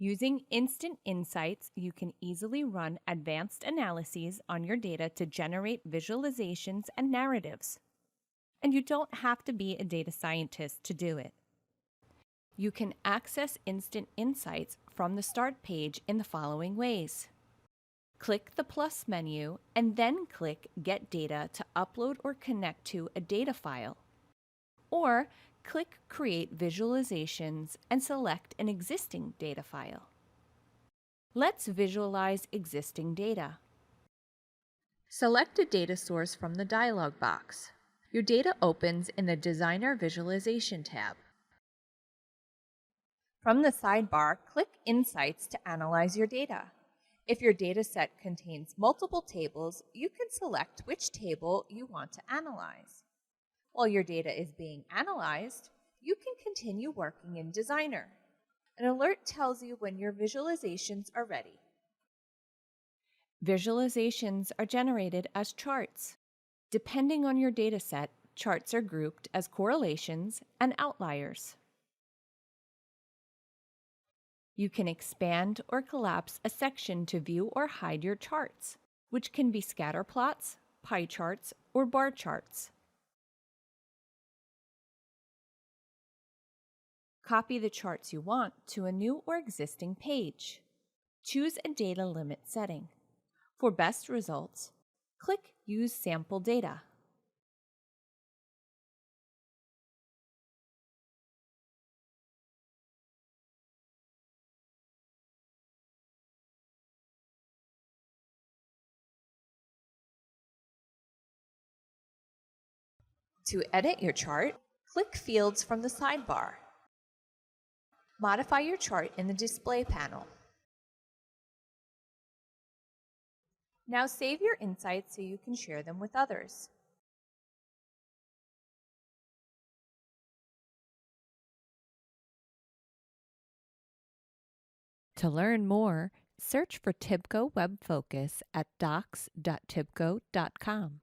Using Instant Insights, you can easily run advanced analyses on your data to generate visualizations and narratives. And you don't have to be a data scientist to do it. You can access Instant Insights from the Start page in the following ways. Click the plus menu and then click Get Data to upload or connect to a data file. Or click Create Visualizations and select an existing data file. Let's visualize existing data. Select a data source from the dialog box. Your data opens in the Designer Visualization tab. From the sidebar, click Insights to analyze your data. If your data set contains multiple tables, you can select which table you want to analyze. While your data is being analyzed, you can continue working in Designer. An alert tells you when your visualizations are ready. Visualizations are generated as charts. Depending on your data set, charts are grouped as correlations and outliers. You can expand or collapse a section to view or hide your charts, which can be scatter plots, pie charts, or bar charts. Copy the charts you want to a new or existing page. Choose a data limit setting. For best results, click Use Sample Data. To edit your chart, click Fields from the sidebar. Modify your chart in the Display panel. Now save your insights so you can share them with others. To learn more, search for TIBCO Web Focus at docs.tibco.com.